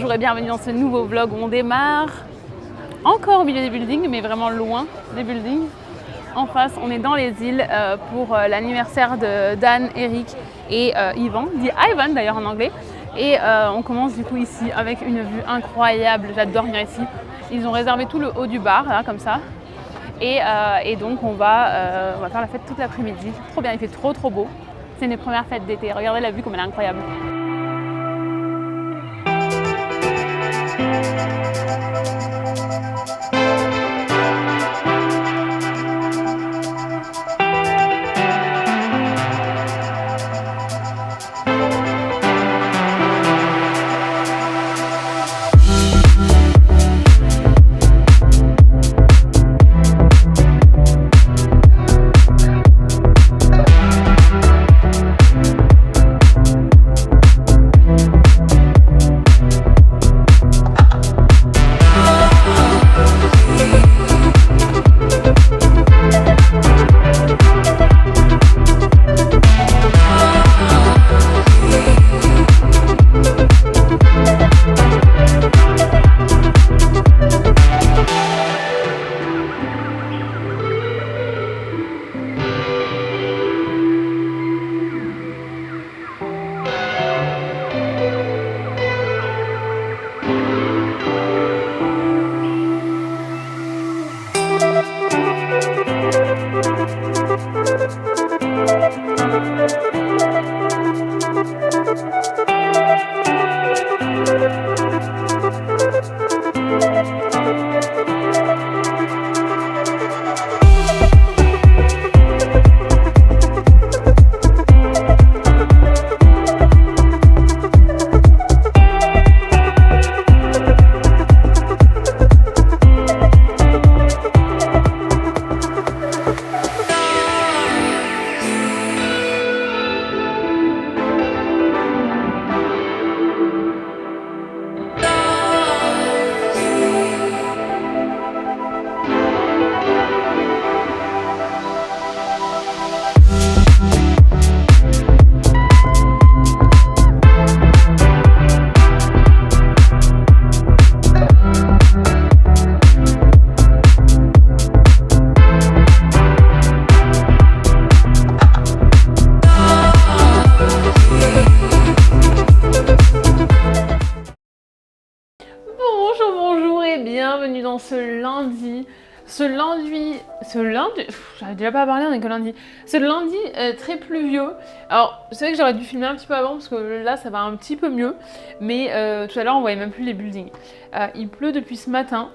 Bonjour et bienvenue dans ce nouveau vlog où on démarre encore au milieu des buildings, mais vraiment loin des buildings. En face, on est dans les îles pour l'anniversaire de Dan, Eric et Ivan, dit Ivan d'ailleurs en anglais. Et on commence du coup ici avec une vue incroyable, j'adore venir ici. Ils ont réservé tout le haut du bar, là, comme ça. Et donc on va faire la fête toute l'après-midi. Trop bien, il fait trop beau. C'est une des premières fêtes d'été, regardez la vue comme elle est incroyable. Bonjour et bienvenue dans ce lundi, j'arrive déjà pas à parler, on est que lundi, ce lundi très pluvieux. Alors c'est vrai que j'aurais dû filmer un petit peu avant parce que là ça va un petit peu mieux, mais tout à l'heure on voyait même plus les buildings. Il pleut depuis ce matin,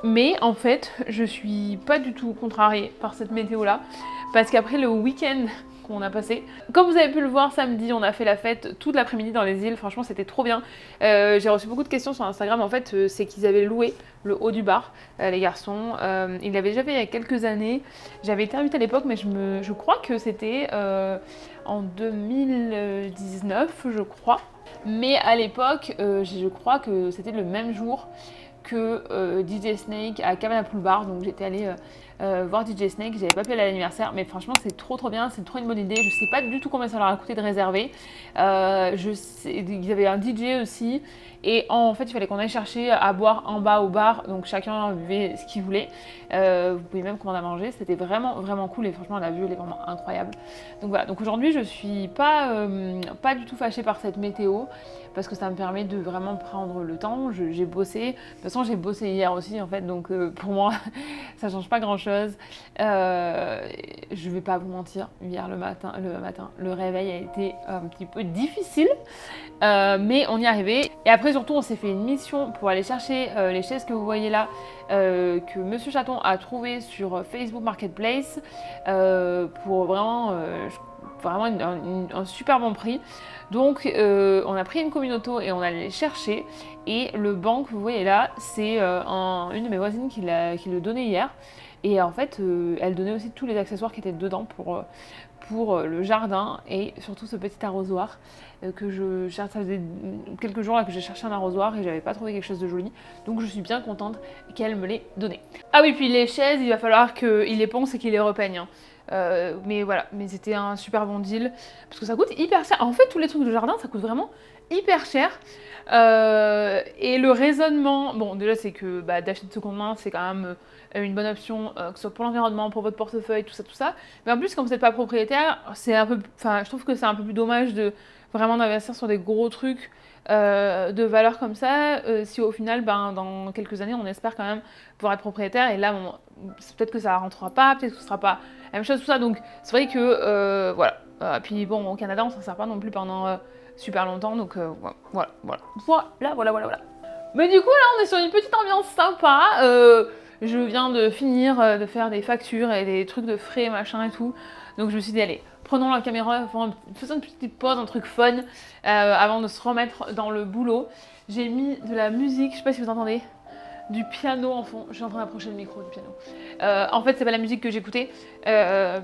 mais en fait je suis pas du tout contrariée par cette météo là, parce qu'après le week-end qu'on a passé. Comme vous avez pu le voir samedi, on a fait la fête toute l'après-midi dans les îles, franchement c'était trop bien. J'ai reçu beaucoup de questions sur Instagram, en fait c'est qu'ils avaient loué le haut du bar, les garçons. Ils l'avaient déjà fait il y a quelques années, j'avais été invitée à l'époque mais je crois que c'était en 2019 je crois. Mais à l'époque je crois que c'était le même jour que DJ Snake à Cabana Pool Bar, donc j'étais allée voir DJ Snake, j'avais pas pu aller à l'anniversaire, mais franchement c'est trop bien, c'est trop une bonne idée. Je sais pas du tout combien ça leur a coûté de réserver. Ils avaient un DJ aussi, et en fait il fallait qu'on aille chercher à boire en bas au bar, donc chacun buvait ce qu'il voulait. Vous pouvez même commander à manger, c'était vraiment cool, et franchement la vue elle est vraiment incroyable. Donc voilà, donc aujourd'hui je suis pas du tout fâchée par cette météo, parce que ça me permet de vraiment prendre le temps. J'ai bossé, de toute façon j'ai bossé hier aussi en fait, donc pour moi ça change pas grand chose. Je vais pas vous mentir, hier le matin, le réveil a été un petit peu difficile, mais on y est arrivé. Et après surtout on s'est fait une mission pour aller chercher les chaises que vous voyez là, que Monsieur Chaton a trouvé sur Facebook Marketplace, pour vraiment un super bon prix. Donc on a pris une communauto et on allait les chercher, et le banc que vous voyez là c'est une de mes voisines qui le donnait hier, et en fait elle donnait aussi tous les accessoires qui étaient dedans pour le jardin, et surtout ce petit arrosoir que je cherche. Ça faisait quelques jours là que j'ai cherché un arrosoir et j'avais pas trouvé quelque chose de joli, donc je suis bien contente qu'elle me l'ait donné. Ah oui, puis les chaises, il va falloir qu'il les ponce et qu'il les repeigne, hein. Mais voilà, mais c'était un super bon deal parce que ça coûte hyper cher. En fait, tous les trucs de jardin ça coûte vraiment hyper cher. Et le raisonnement, bon déjà c'est que d'acheter de seconde main c'est quand même une bonne option, que ce soit pour l'environnement, pour votre portefeuille, tout ça. Mais en plus comme vous n'êtes pas propriétaire, c'est un peu, enfin je trouve que c'est un peu plus dommage de vraiment d'investir sur des gros trucs de valeur comme ça, si au final dans quelques années on espère quand même pouvoir être propriétaire et là peut-être que ça rentrera pas, peut-être que ce sera pas la même chose, tout ça. Donc c'est vrai que voilà. Puis bon, au Canada on s'en sert pas non plus pendant super longtemps, donc voilà. Mais du coup là on est sur une petite ambiance sympa. Je viens de finir de faire des factures et des trucs de frais machin et tout, donc je me suis dit allez, prenons la caméra, faisons une petite pause, un truc fun avant de se remettre dans le boulot. J'ai mis de la musique, je sais pas si vous entendez, du piano en fond. Je suis en train d'approcher le micro du piano. En fait, c'est pas la musique que j'écoutais,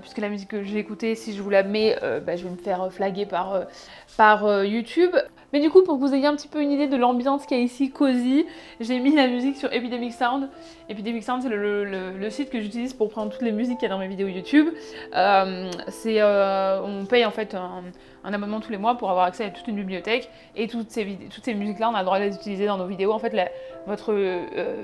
puisque la musique que j'ai écoutée, si je vous la mets, je vais me faire flaguer par YouTube. Mais du coup, pour que vous ayez un petit peu une idée de l'ambiance qu'il y a ici, cosy, j'ai mis la musique sur Epidemic Sound. Epidemic Sound, c'est le site que j'utilise pour prendre toutes les musiques qu'il y a dans mes vidéos YouTube. On paye en fait un abonnement tous les mois pour avoir accès à toute une bibliothèque, et toutes ces musiques-là, on a le droit de les utiliser dans nos vidéos. En fait, votre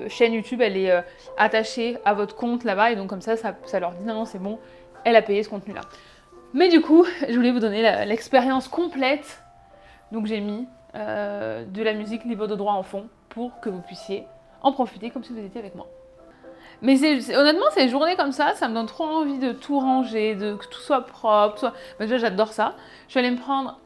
chaîne YouTube, elle est attachée à votre compte là-bas, et donc comme ça leur dit non, c'est bon, elle a payé ce contenu-là. Mais du coup, je voulais vous donner l'expérience complète. Donc j'ai mis de la musique libre de droit en fond pour que vous puissiez en profiter comme si vous étiez avec moi. Mais honnêtement, ces journées comme ça me donne trop envie de tout ranger, que tout soit propre. Déjà, j'adore ça. Je vais aller me prendre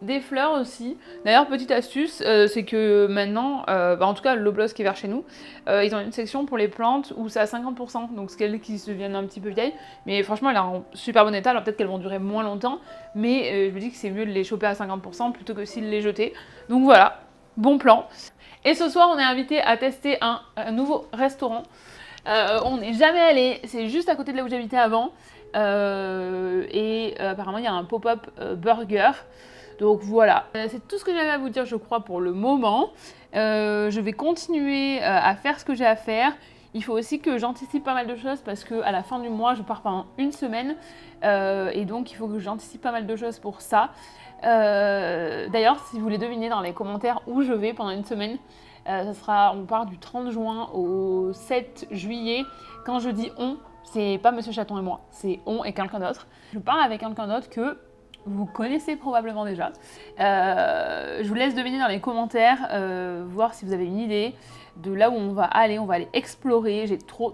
des fleurs aussi. D'ailleurs, petite astuce, c'est que maintenant, en tout cas, l'Oblos qui est vers chez nous, ils ont une section pour les plantes où c'est à 50%. Donc, c'est qu'elles qui se deviennent un petit peu vieilles. Mais franchement, elles sont en super bon état. Alors, peut-être qu'elles vont durer moins longtemps. Mais je me dis que c'est mieux de les choper à 50% plutôt que de les jeter. Donc, voilà, bon plan. Et ce soir, on est invité à tester un nouveau restaurant. On n'est jamais allé, c'est juste à côté de là où j'habitais avant. Apparemment, il y a un pop-up burger. Donc voilà, c'est tout ce que j'avais à vous dire, je crois, pour le moment. Je vais continuer à faire ce que j'ai à faire. Il faut aussi que j'anticipe pas mal de choses parce qu'à la fin du mois, je pars pendant une semaine. Et donc, il faut que j'anticipe pas mal de choses pour ça. D'ailleurs, si vous voulez deviner dans les commentaires où je vais pendant une semaine, on part du 30 juin au 7 juillet. Quand je dis on, c'est pas Monsieur Chaton et moi, c'est on et quelqu'un d'autre. Je pars avec quelqu'un d'autre que vous connaissez probablement déjà. Je vous laisse deviner dans les commentaires, voir si vous avez une idée de là où on va aller explorer. J'ai trop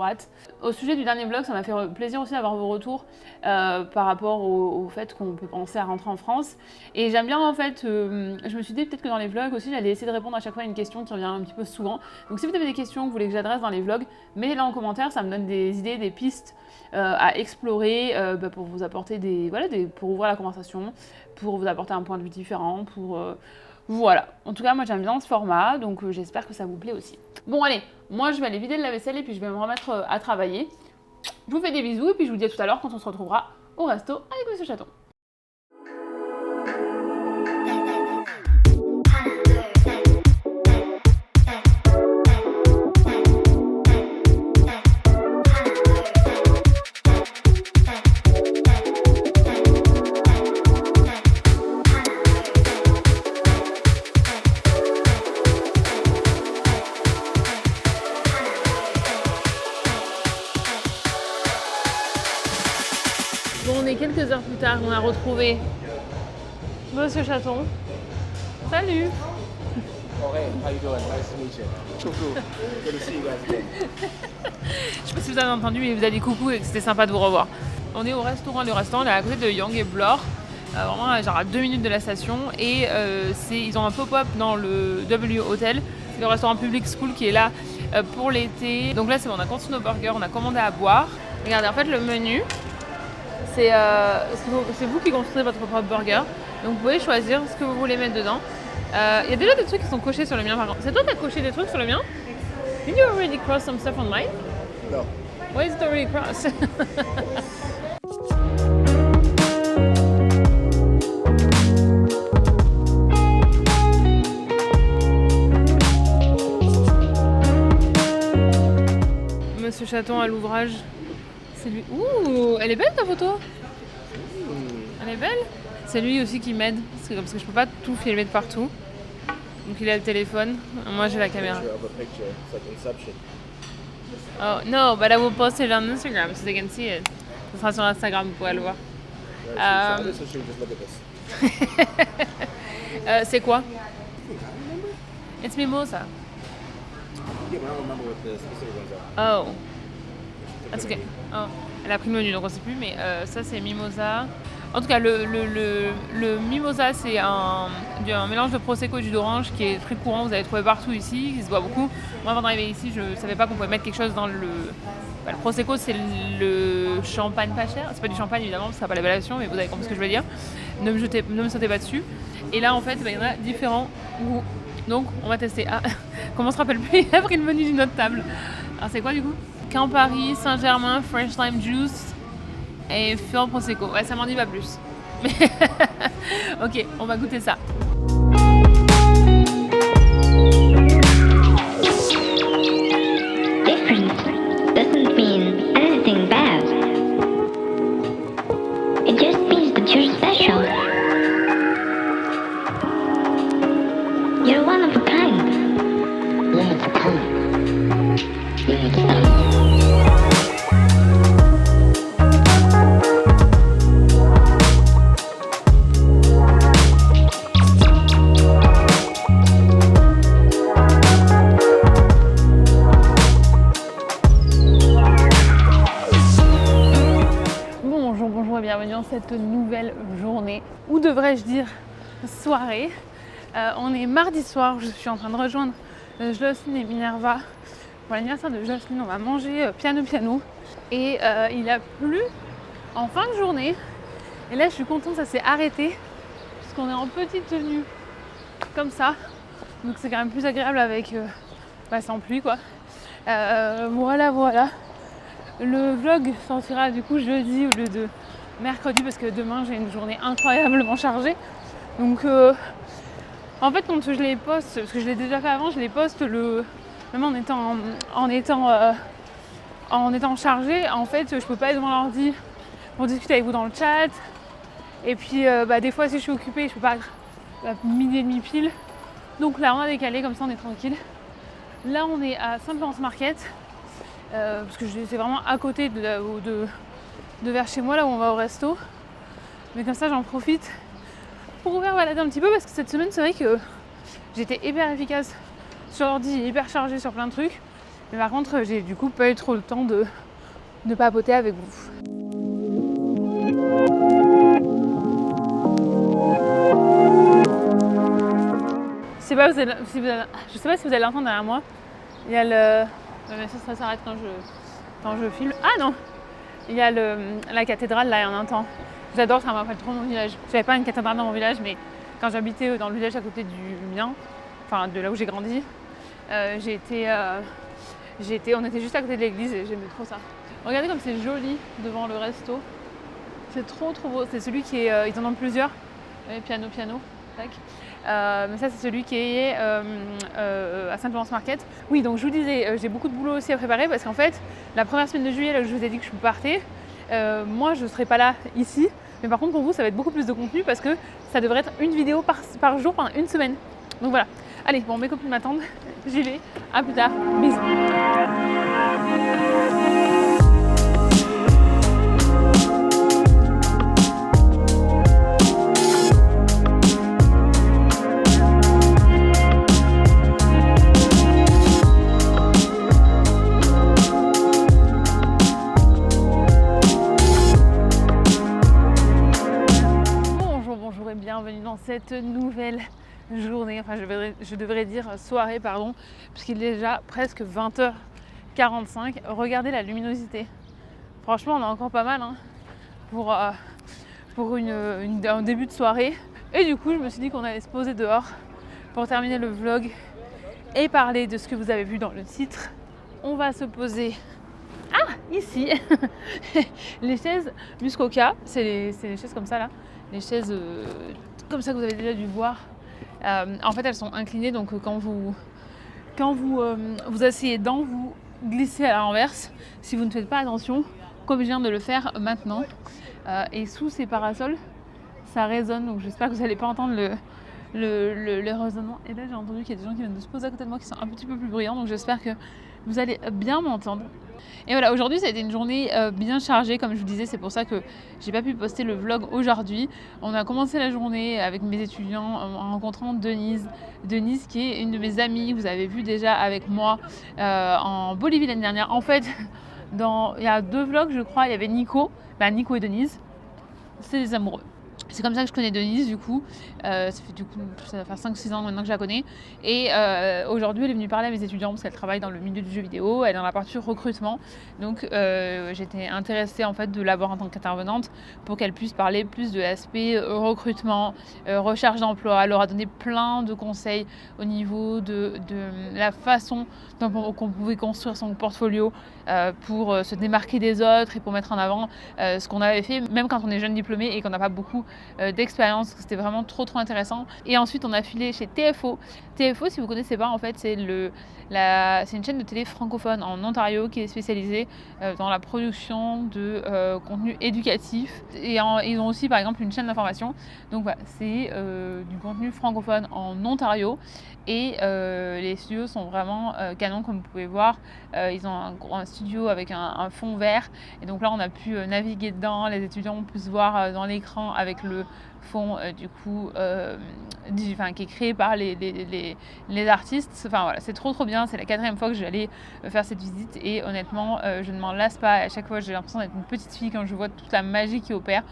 hâte. Au sujet du dernier vlog, ça m'a fait plaisir aussi d'avoir vos retours par rapport au fait qu'on peut penser à rentrer en France. Et j'aime bien en fait, je me suis dit peut-être que dans les vlogs aussi, j'allais essayer de répondre à chaque fois à une question qui revient un petit peu souvent. Donc si vous avez des questions que vous voulez que j'adresse dans les vlogs, mettez-les en commentaire, ça me donne des idées, des pistes à explorer pour vous apporter pour ouvrir la conversation, pour vous apporter un point de vue différent, voilà. En tout cas, moi j'aime bien ce format, donc j'espère que ça vous plaît aussi. Bon allez, moi je vais aller vider le lave-vaisselle et puis je vais me remettre à travailler. Je vous fais des bisous et puis je vous dis à tout à l'heure quand on se retrouvera au resto avec Monsieur Chaton. Bon, on est quelques heures plus tard, on a retrouvé Monsieur Chaton. Salut. Okay, how you doing? Nice to meet you. Coucou. Good to see you guys again. Je sais pas si vous avez entendu, mais il vous a dit coucou et que c'était sympa de vous revoir. On est au restaurant, le restaurant est à côté de Yonge et Bloor, vraiment genre à 2 minutes de la station, et ils ont un pop-up dans le W Hotel, c'est le restaurant Public School qui est là pour l'été. Donc là c'est bon, on a continué nos burgers, on a commandé à boire. Regardez, en fait le menu, c'est vous qui construisez votre propre burger, donc vous pouvez choisir ce que vous voulez mettre dedans. Il y a déjà des trucs qui sont cochés sur le mien par contre. C'est toi qui as coché des trucs sur le mien? Did you already cross some stuff on mine? No. Why is it already crossed? Monsieur Chaton à l'ouvrage. C'est lui. Ouh, elle est belle ta photo. Elle est belle. C'est lui aussi qui m'aide. C'est comme ça que je peux pas tout filmer de partout. Donc il a le téléphone, moi j'ai la caméra. Picture of a picture. It's like Inception. Oh no, but I will post it on Instagram so they can see it. Ce sera sur Instagram, vous pourrez le voir. Should we try this or should we just look at this? C'est quoi? I don't remember. It's mimosa. Yeah, but I don't remember what the specific ones are. Oh, that's okay. Oh. Elle a pris le menu donc on sait plus, mais ça c'est mimosa. En tout cas, le mimosa c'est un mélange de prosecco et jus d'orange qui est très courant, vous allez trouver partout ici, qui se boit beaucoup. Moi avant d'arriver ici, je savais pas qu'on pouvait mettre quelque chose dans le... Bah, le prosecco c'est le champagne pas cher, c'est pas du champagne évidemment, parce que ça n'a pas l'appellation, mais vous avez compris ce que je veux dire. Ne me sautez pas dessus. Et là en fait, bah, il y en a différents goûts. Donc on va tester. Ah, comment on se rappelle plus, il a pris le menu d'une autre table. Alors c'est quoi du coup? Campari, Saint-Germain, Fresh Lime Juice et Fur Prosecco. Ouais, ça m'en dit pas plus. Ok, on va goûter ça. Different doesn't mean anything bad. It just means that you're special. You're one of a kind. One of a kind. Bonjour et bienvenue dans cette nouvelle journée, ou devrais-je dire soirée. On est mardi soir, je suis en train de rejoindre Jocelyne et Minerva pour l'anniversaire de Jocelyne. On va manger piano et il a plu en fin de journée et là je suis contente, ça s'est arrêté parce qu'on est en petite tenue comme ça, donc c'est quand même plus agréable avec sans pluie quoi. Voilà. Le vlog sortira du coup jeudi au lieu de mercredi parce que demain j'ai une journée incroyablement chargée. Donc en fait quand je les poste, parce que je l'ai déjà fait avant, je les poste même en étant chargée. En fait je peux pas être devant l'ordi pour discuter avec vous dans le chat. Et puis des fois si je suis occupée je peux pas midi et demi pile. Donc là on a décalé, comme ça on est tranquille. Là on est à Saint-Florence Market. Parce que c'est vraiment à côté de vers chez moi, là où on va au resto. Mais comme ça j'en profite pour ouvrir balader un petit peu parce que cette semaine c'est vrai que j'étais hyper efficace sur l'ordi, hyper chargée sur plein de trucs. Mais par contre j'ai du coup pas eu trop le temps de papoter avec vous. Je sais pas si vous allez l'entendre derrière moi. Il y a le... Mais ça s'arrête quand je filme. Ah non! Il y a la cathédrale là, on entend. J'adore, ça me rappelle trop mon village. J'avais pas une cathédrale dans mon village, mais quand j'habitais dans le village à côté du mien, enfin de là où j'ai grandi, on était juste à côté de l'église et j'aimais trop ça. Regardez comme c'est joli devant le resto. C'est trop beau. C'est celui qui est... ils en ont plusieurs. Piano. Tac. Mais ça c'est celui qui est à Saint-Florence Market. Oui, donc je vous disais, j'ai beaucoup de boulot aussi à préparer parce qu'en fait, la première semaine de juillet, là où je vous ai dit que je partais, moi je ne serai pas là ici. Mais par contre pour vous, ça va être beaucoup plus de contenu parce que ça devrait être une vidéo par jour pendant une semaine. Donc voilà. Allez, bon, mes copines m'attendent. J'y vais. À plus tard. Bisous. Bienvenue dans cette nouvelle journée, enfin je devrais dire soirée pardon, puisqu'il est déjà presque 20h45. Regardez la luminosité, franchement on a encore pas mal hein, pour un début de soirée. Et du coup je me suis dit qu'on allait se poser dehors pour terminer le vlog et parler de ce que vous avez vu dans le titre. On va se poser ici. Les chaises Muskoka, c'est les chaises comme ça là. Les chaises comme ça que vous avez déjà dû voir, en fait elles sont inclinées, donc quand vous vous asseyez dedans, vous glissez à l'inverse si vous ne faites pas attention, comme je viens de le faire maintenant. Et sous ces parasols, ça résonne, donc j'espère que vous n'allez pas entendre les raisonnements. Et là, j'ai entendu qu'il y a des gens qui viennent de se poser à côté de moi qui sont un petit peu plus bruyants, donc j'espère que vous allez bien m'entendre. Et voilà, aujourd'hui, ça a été une journée bien chargée, comme je vous disais, c'est pour ça que j'ai pas pu poster le vlog aujourd'hui. On a commencé la journée avec mes étudiants en rencontrant Denise. Denise qui est une de mes amies, vous avez vu déjà avec moi en Bolivie l'année dernière. En fait, il y a 2 vlogs, je crois, il y avait Nico et Denise, c'est des amoureux. C'est comme ça que je connais Denise, du coup. Ça va faire 5-6 ans maintenant que je la connais. Et aujourd'hui, elle est venue parler à mes étudiants parce qu'elle travaille dans le milieu du jeu vidéo. Elle est dans la partie recrutement. Donc, j'étais intéressée en fait de l'avoir en tant qu'intervenante pour qu'elle puisse parler plus de l'aspect recrutement, recherche d'emploi. Elle leur a donné plein de conseils au niveau de la façon dont on pouvait construire son portfolio pour se démarquer des autres et pour mettre en avant ce qu'on avait fait, même quand on est jeune diplômé et qu'on n'a pas beaucoup d'expérience. C'était vraiment trop intéressant. Et ensuite on a filé chez TFO. TFO, si vous connaissez pas, en fait c'est une chaîne de télé francophone en Ontario qui est spécialisée dans la production de contenu éducatif. Et ils ont aussi par exemple une chaîne d'information. Donc voilà, c'est du contenu francophone en Ontario. Et les studios sont vraiment canons, comme vous pouvez voir. Ils ont un studio avec un fond vert. Et donc là, on a pu naviguer dedans. Les étudiants ont pu se voir dans l'écran avec le fond qui est créé par les artistes. Enfin voilà, c'est trop bien. C'est la 4e fois que j'allais faire cette visite. Et honnêtement, je ne m'en lasse pas. À chaque fois, j'ai l'impression d'être une petite fille quand je vois toute la magie qui opère.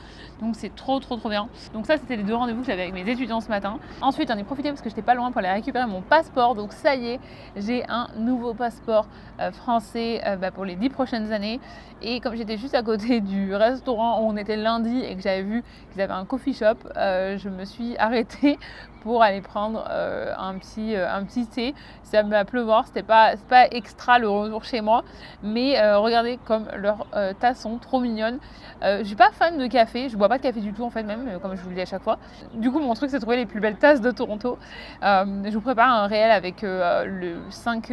Donc c'est trop bien. Donc ça, c'était les 2 rendez-vous que j'avais avec mes étudiants ce matin. Ensuite, j'en ai profité parce que j'étais pas loin pour aller récupérer mon passeport. Donc ça y est, j'ai un nouveau passeport français pour les 10 prochaines années. Et comme j'étais juste à côté du restaurant où on était lundi et que j'avais vu qu'ils avaient un coffee shop, je me suis arrêtée pour aller prendre un petit thé. Ça va pleuvoir, c'est pas extra le retour chez moi, mais regardez comme leurs tasses sont trop mignonnes. Je suis pas fan de café, je bois pas de café du tout en fait, même comme je vous le dis à chaque fois. Du coup mon truc c'est de trouver les plus belles tasses de Toronto. Je vous prépare un réel avec le 5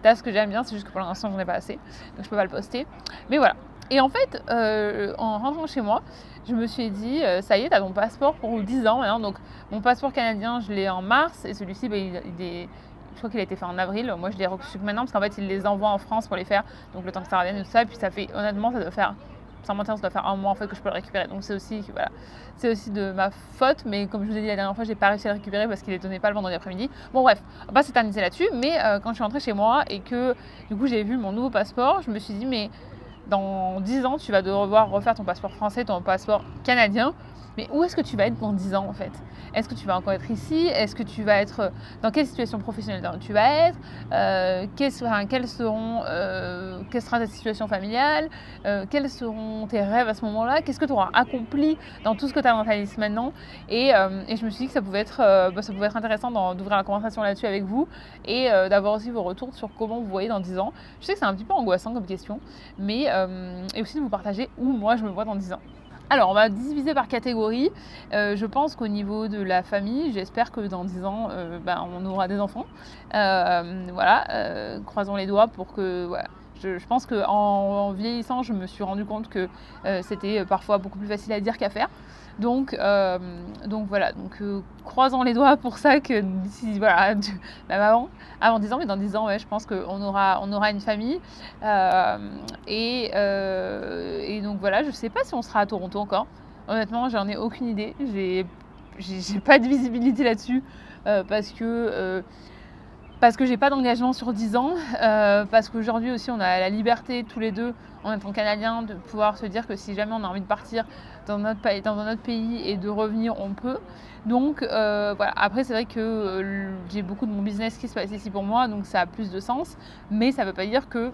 tasses que j'aime bien, c'est juste que pour l'instant j'en ai pas assez, donc je peux pas le poster. Mais voilà. Et en fait, en rentrant chez moi, je me suis dit, ça y est, t'as ton passeport pour 10 ans maintenant. Donc mon passeport canadien, je l'ai en mars et celui-ci, je crois qu'il a été fait en avril. Moi, je l'ai reçu maintenant parce qu'en fait, ils les envoient en France pour les faire. Donc le temps que ça revienne et tout ça. Et puis ça fait, honnêtement, ça doit faire 1 mois en fait que je peux le récupérer. Donc c'est aussi de ma faute. Mais comme je vous ai dit la dernière fois, j'ai pas réussi à le récupérer parce qu'il ne donnait pas le vendredi après-midi. Bon bref, on va pas s'éterniser là-dessus. Mais quand je suis rentrée chez moi et que du coup j'ai vu mon nouveau passeport, je me suis dit mais dans 10 ans, tu vas devoir refaire ton passeport français, ton passeport canadien. Mais où est-ce que tu vas être dans 10 ans en fait? Est-ce que tu vas encore être ici? Est-ce que tu vas être dans quelle situation professionnelle tu vas être? Quelle sera ta situation familiale? Quels seront tes rêves à ce moment-là? Qu'est-ce que tu auras accompli dans tout ce que tu as dans ta liste maintenant? Et je me suis dit que ça pouvait être intéressant d'ouvrir la conversation là-dessus avec vous et d'avoir aussi vos retours sur comment vous voyez dans 10 ans. Je sais que c'est un petit peu angoissant comme question, mais et aussi de vous partager où moi je me vois dans 10 ans. Alors, on va diviser par catégorie. Je pense qu'au niveau de la famille, j'espère que dans 10 ans, on aura des enfants. Croisons les doigts pour que... Voilà. Je pense qu'en vieillissant, je me suis rendu compte que c'était parfois beaucoup plus facile à dire qu'à faire. Donc voilà, croisons les doigts pour ça que d'ici, voilà, même avant 10 ans, mais dans 10 ans, ouais, je pense qu'on aura une famille. Et donc voilà, je sais pas si on sera à Toronto encore. Honnêtement, j'en ai aucune idée. J'ai pas de visibilité là-dessus parce que j'ai pas d'engagement sur 10 ans, parce qu'aujourd'hui aussi on a la liberté tous les deux en étant canadiens de pouvoir se dire que si jamais on a envie de partir dans un autre pays et de revenir, on peut. Donc voilà, après c'est vrai que j'ai beaucoup de mon business qui se passe ici pour moi, donc ça a plus de sens, mais ça veut pas dire que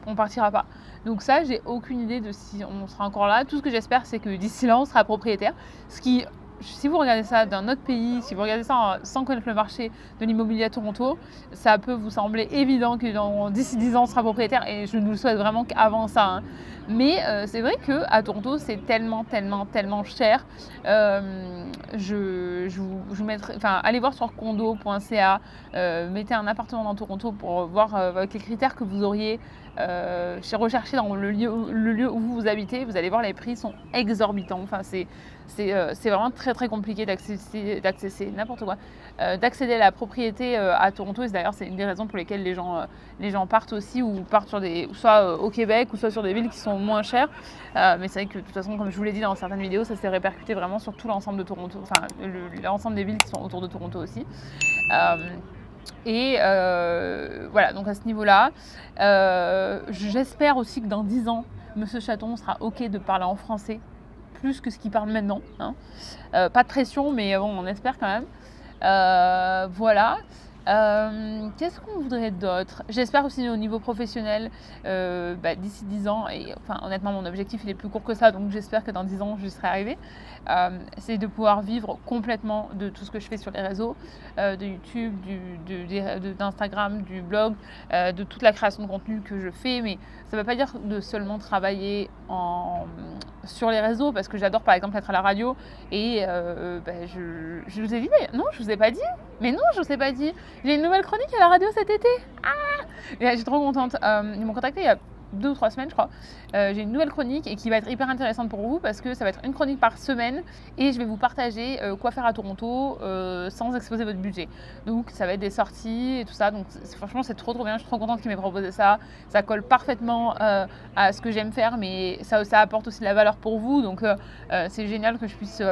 on partira pas. Donc ça, j'ai aucune idée de si on sera encore là. Tout ce que j'espère, c'est que d'ici là, on sera propriétaire, ce qui... Si vous regardez ça d'un autre pays, si vous regardez ça sans connaître le marché de l'immobilier à Toronto, ça peut vous sembler évident que d'ici 10 ans, on sera propriétaire et je nous le souhaite vraiment qu'avant ça. Hein. Mais c'est vrai qu'à Toronto, c'est tellement cher. Je vous mettrai, allez voir sur condo.ca, mettez un appartement dans Toronto pour voir avec les critères que vous auriez recherché dans le lieu où vous habitez. Vous allez voir, les prix sont exorbitants. Enfin, c'est vraiment très très compliqué d'accéder à la propriété à Toronto. Et d'ailleurs, c'est une des raisons pour lesquelles les gens partent aussi, ou partent soit au Québec ou soit sur des villes qui sont moins chères. Mais c'est vrai que de toute façon, comme je vous l'ai dit dans certaines vidéos, ça s'est répercuté vraiment sur tout l'ensemble de Toronto, enfin l'ensemble des villes qui sont autour de Toronto aussi. Voilà, donc à ce niveau-là, j'espère aussi que dans 10 ans, Monsieur Chaton sera OK de parler en français, plus que ce qu'il parle maintenant. Hein. Pas de pression, mais bon, on espère quand même. Voilà. Qu'est-ce qu'on voudrait d'autre? J'espère aussi au niveau professionnel, d'ici 10 ans, et enfin honnêtement mon objectif il est plus court que ça, donc j'espère que dans 10 ans je serai arrivée, c'est de pouvoir vivre complètement de tout ce que je fais sur les réseaux, de YouTube, d'Instagram, du blog, de toute la création de contenu que je fais, mais ça ne veut pas dire de seulement travailler sur les réseaux, parce que j'adore par exemple être à la radio, et je vous ai dit, non je vous ai pas dit, mais non je vous ai pas dit. J'ai une nouvelle chronique à la radio cet été. Et je suis trop contente. Ils m'ont contacté il y a 2 ou 3 semaines, je crois. J'ai une nouvelle chronique et qui va être hyper intéressante pour vous, parce que ça va être une chronique par semaine et je vais vous partager quoi faire à Toronto sans exposer votre budget. Donc ça va être des sorties et tout ça. Donc franchement, c'est trop bien. Je suis trop contente qu'ils m'aient proposé ça. Ça colle parfaitement à ce que j'aime faire, mais ça apporte aussi de la valeur pour vous. Donc c'est génial que je puisse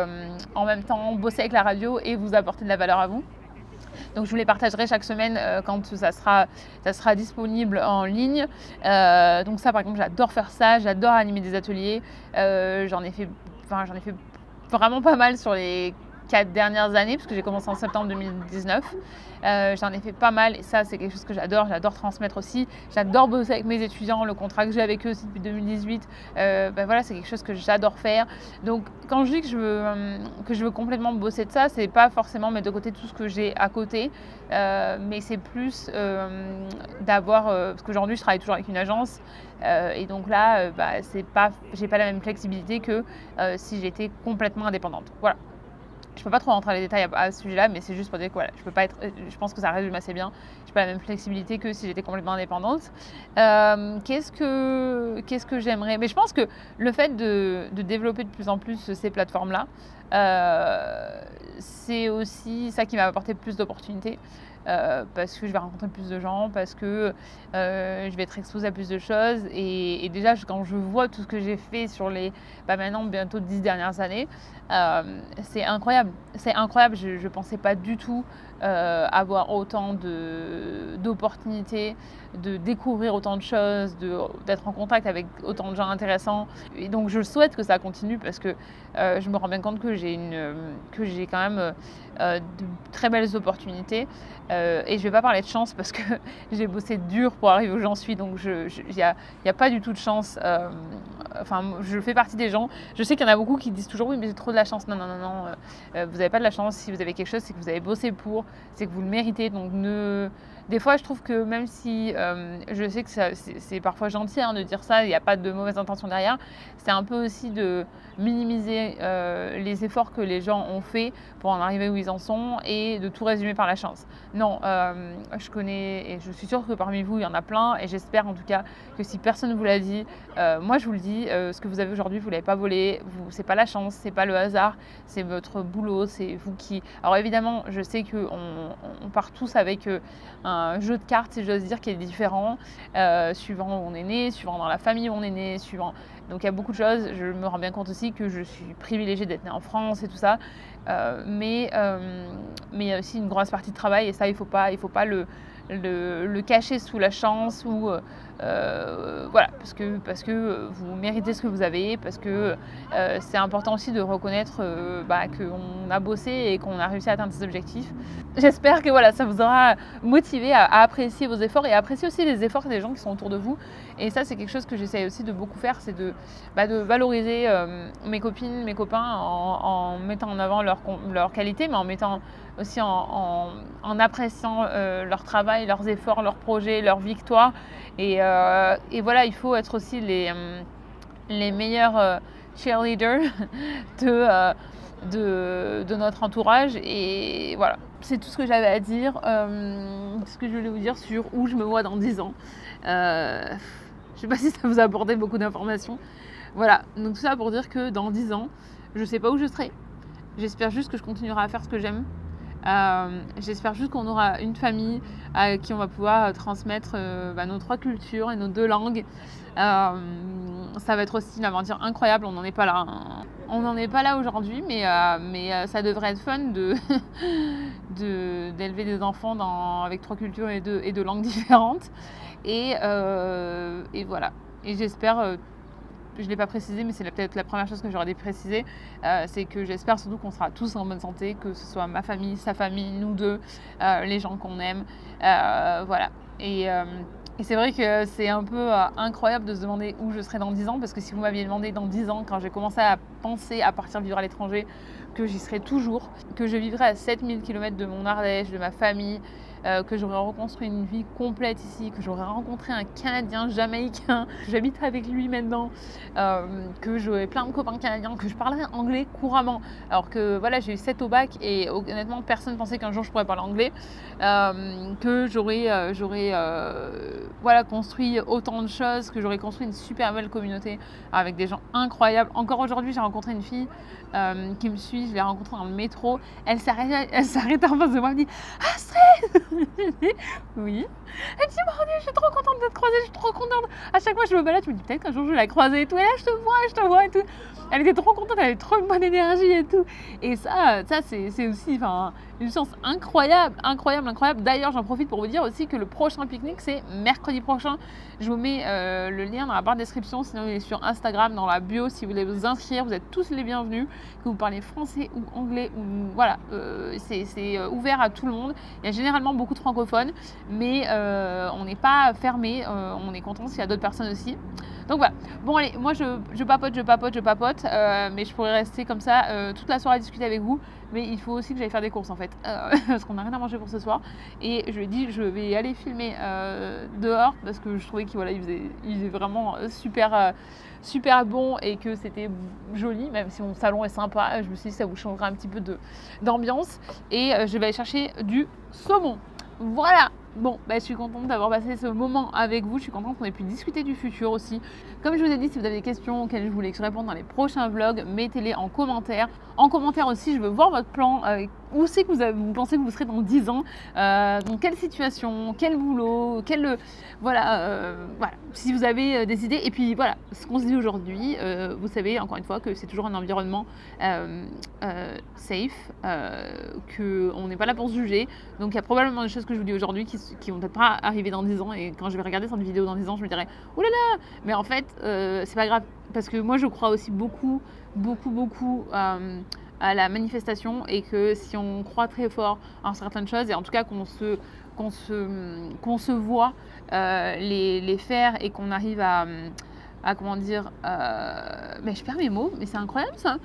en même temps bosser avec la radio et vous apporter de la valeur à vous. Donc je vous les partagerai chaque semaine quand ça sera disponible en ligne. Donc ça par exemple j'adore faire ça, j'adore animer des ateliers. J'en ai fait vraiment pas mal sur les 4 dernières années, parce que j'ai commencé en septembre 2019. J'en ai fait pas mal et ça c'est quelque chose que j'adore transmettre aussi. J'adore bosser avec mes étudiants, le contrat que j'ai avec eux aussi depuis 2018, voilà, c'est quelque chose que j'adore faire. Donc quand je dis que je veux complètement bosser de ça, c'est pas forcément mettre de côté tout ce que j'ai à côté, mais c'est plus d'avoir, parce qu'aujourd'hui je travaille toujours avec une agence, et donc là j'ai pas la même flexibilité que si j'étais complètement indépendante. Voilà. Je peux pas trop rentrer dans les détails à ce sujet-là, mais c'est juste pour dire que voilà, je pense que ça résume assez bien. J'ai pas la même flexibilité que si j'étais complètement indépendante. Qu'est-ce que j'aimerais? Mais je pense que le fait de développer de plus en plus ces plateformes-là, c'est aussi ça qui m'a apporté plus d'opportunités. Parce que je vais rencontrer plus de gens, parce que je vais être exposée à plus de choses. Et déjà, quand je vois tout ce que j'ai fait sur les maintenant bientôt 10 dernières années, c'est incroyable. C'est incroyable. Je ne pensais pas du tout avoir autant d'opportunités, de découvrir autant de choses, d'être en contact avec autant de gens intéressants. Et donc, je souhaite que ça continue, parce que je me rends bien compte que j'ai quand même de très belles opportunités. Et je vais pas parler de chance, parce que j'ai bossé dur pour arriver où j'en suis, donc il y a pas du tout de chance. Enfin, je fais partie des gens. Je sais qu'il y en a beaucoup qui disent toujours oui, mais j'ai trop de la chance. Non, vous n'avez pas de la chance. Si vous avez quelque chose, c'est que vous avez bossé pour, c'est que vous le méritez. Donc des fois, je trouve que même si je sais que c'est parfois gentil de dire ça, il n'y a pas de mauvaise intention derrière, c'est un peu aussi de minimiser les efforts que les gens ont fait pour en arriver où ils en sont, et de tout résumer par la chance. Non, je connais, et je suis sûre que parmi vous, il y en a plein, et j'espère en tout cas que si personne ne vous l'a dit, moi je vous le dis, ce que vous avez aujourd'hui, vous ne l'avez pas volé, c'est pas la chance, c'est pas le hasard, c'est votre boulot, c'est vous qui... Alors évidemment, je sais qu'on part tous avec un jeu de cartes, si j'ose dire, qui est différent, suivant où on est né, suivant dans la famille où on est né, suivant... Donc il y a beaucoup de choses. Je me rends bien compte aussi que je suis privilégiée d'être née en France et tout ça, mais il y a aussi une grosse partie de travail, et ça il faut pas le cacher sous la chance, ou voilà, parce que vous méritez ce que vous avez, parce que c'est important aussi de reconnaître qu'on a bossé et qu'on a réussi à atteindre ses objectifs. J'espère que voilà, ça vous aura motivé à apprécier vos efforts, et à apprécier aussi les efforts des gens qui sont autour de vous. Et ça, c'est quelque chose que j'essaie aussi de beaucoup faire, c'est de valoriser mes copines, mes copains, en mettant en avant leur qualité, mais en mettant aussi en appréciant leur travail, leurs efforts, leurs projets, leurs victoires. Et voilà, il faut être aussi les meilleurs cheerleaders de notre entourage. Et voilà, c'est tout ce que j'avais à dire, ce que je voulais vous dire sur où je me vois dans 10 ans. Je sais pas si ça vous a apporté beaucoup d'informations. Voilà, donc tout ça pour dire que dans 10 ans, Je sais pas où je serai. J'espère juste que je continuerai à faire ce que j'aime. J'espère juste qu'on aura une famille à qui on va pouvoir transmettre nos 3 cultures et nos 2 langues. Ça va être aussi une aventure incroyable, on n'en est pas là. Hein. On n'en est pas là aujourd'hui, mais ça devrait être fun d'élever des enfants avec 3 cultures et 2 langues différentes. Et voilà. Et j'espère... je ne l'ai pas précisé, mais c'est peut-être la première chose que j'aurais dû préciser, c'est que j'espère surtout qu'on sera tous en bonne santé, que ce soit ma famille, sa famille, nous deux, les gens qu'on aime, voilà. Et c'est vrai que c'est un peu incroyable de se demander où je serai dans 10 ans, parce que si vous m'aviez demandé dans 10 ans, quand j'ai commencé à penser à partir vivre à l'étranger, que j'y serai toujours, que je vivrai à 7000 km de mon Ardèche, de ma famille, que j'aurais reconstruit une vie complète ici, que j'aurais rencontré un Canadien jamaïcain, que j'habite avec lui maintenant, que j'aurais plein de copains canadiens, que je parlerais anglais couramment. Alors que voilà, j'ai eu 7 au bac et honnêtement, personne pensait qu'un jour je pourrais parler anglais, que j'aurais construit autant de choses, que j'aurais construit une super belle communauté avec des gens incroyables. Encore aujourd'hui, j'ai rencontré une fille qui me suit, je l'ai rencontrée dans le métro, elle s'arrête en face de moi, elle me dit « Astrid !» Oui. Elle me dit « Mon Dieu, je suis trop contente de te croiser, je suis trop contente !» À chaque fois que je me balade, je me dis peut-être qu'un jour je vais la croiser et tout, et là je te vois et tout. Elle était trop contente, elle avait trop une bonne énergie et tout. Et ça c'est aussi une chance incroyable. D'ailleurs, j'en profite pour vous dire aussi que le prochain pique-nique, c'est mercredi prochain. Je vous mets le lien dans la barre de description, sinon il est sur Instagram, dans la bio, si vous voulez vous inscrire, vous êtes tous les bienvenus, que vous parlez français ou anglais, ou voilà, c'est ouvert à tout le monde. Il y a généralement beaucoup de francophones, mais on n'est pas fermé, on est content s'il y a d'autres personnes aussi. Donc voilà, bon allez, moi je papote, mais je pourrais rester comme ça toute la soirée à discuter avec vous, mais il faut aussi que j'aille faire des courses en fait, parce qu'on n'a rien à manger pour ce soir, et je lui ai dit je vais aller filmer dehors, parce que je trouvais qu'il faisait vraiment super bon et que c'était joli, même si mon salon est sympa, je me suis dit ça vous changera un petit peu d'ambiance, et je vais aller chercher du saumon. Voilà. Bon, je suis contente d'avoir passé ce moment avec vous, je suis contente qu'on ait pu discuter du futur aussi. Comme je vous ai dit, si vous avez des questions auxquelles je voulais que je réponde dans les prochains vlogs, mettez-les en commentaire. En commentaire aussi, je veux voir votre plan, où c'est que vous pensez que vous serez dans 10 ans, dans quelle situation, quel boulot, voilà, si vous avez des idées. Et puis voilà, ce qu'on se dit aujourd'hui, vous savez encore une fois que c'est toujours un environnement safe, qu'on n'est pas là pour se juger. Donc il y a probablement des choses que je vous dis aujourd'hui qui vont peut-être pas arriver dans 10 ans, et quand je vais regarder cette vidéo dans 10 ans, je me dirai « Ouh là là !» Mais en fait, c'est pas grave, parce que moi je crois aussi beaucoup à la manifestation, et que si on croit très fort en certaines choses, et en tout cas qu'on se voit les faire, et qu'on arrive à comment dire, je perds mes mots, mais c'est incroyable ça,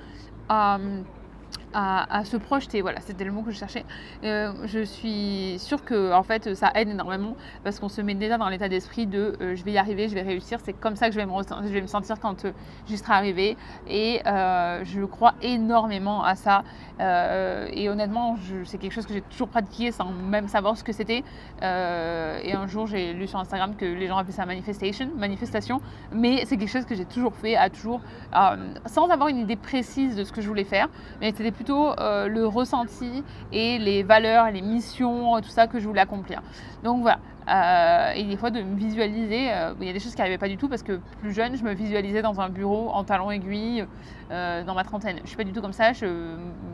à se projeter, voilà, c'était le mot que je cherchais. Je suis sûre que en fait ça aide énormément, parce qu'on se met déjà dans l'état d'esprit de je vais y arriver, je vais réussir, c'est comme ça que je vais me sentir quand j'y serai arrivée, et je crois énormément à ça, et honnêtement c'est quelque chose que j'ai toujours pratiqué sans même savoir ce que c'était, et un jour j'ai lu sur Instagram que les gens appelaient ça manifestation, mais c'est quelque chose que j'ai toujours fait, sans avoir une idée précise de ce que je voulais faire, mais c'était plutôt le ressenti et les valeurs, les missions, tout ça que je voulais accomplir. Donc voilà, et des fois de me visualiser, il y a des choses qui n'arrivaient pas du tout, parce que plus jeune, je me visualisais dans un bureau en talons aiguilles dans ma trentaine. Je suis pas du tout comme ça,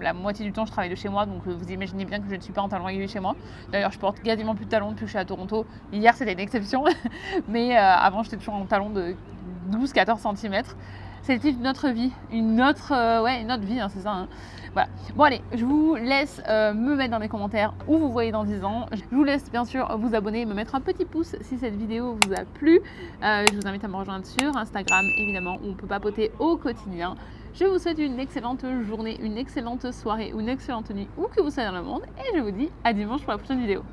la moitié du temps je travaille de chez moi, donc vous imaginez bien que je ne suis pas en talons aiguilles chez moi. D'ailleurs je porte quasiment plus de talons depuis que je suis à Toronto. Hier c'était une exception, mais avant j'étais toujours en talons de 12-14 cm. C'était une autre vie, une autre vie, hein, c'est ça. Hein. Voilà. Bon allez, je vous laisse me mettre dans les commentaires où vous voyez dans 10 ans. Je vous laisse bien sûr vous abonner, me mettre un petit pouce si cette vidéo vous a plu. Je vous invite à me rejoindre sur Instagram, évidemment, où on peut papoter au quotidien. Je vous souhaite une excellente journée, une excellente soirée ou une excellente nuit, où que vous soyez dans le monde. Et je vous dis à dimanche pour la prochaine vidéo.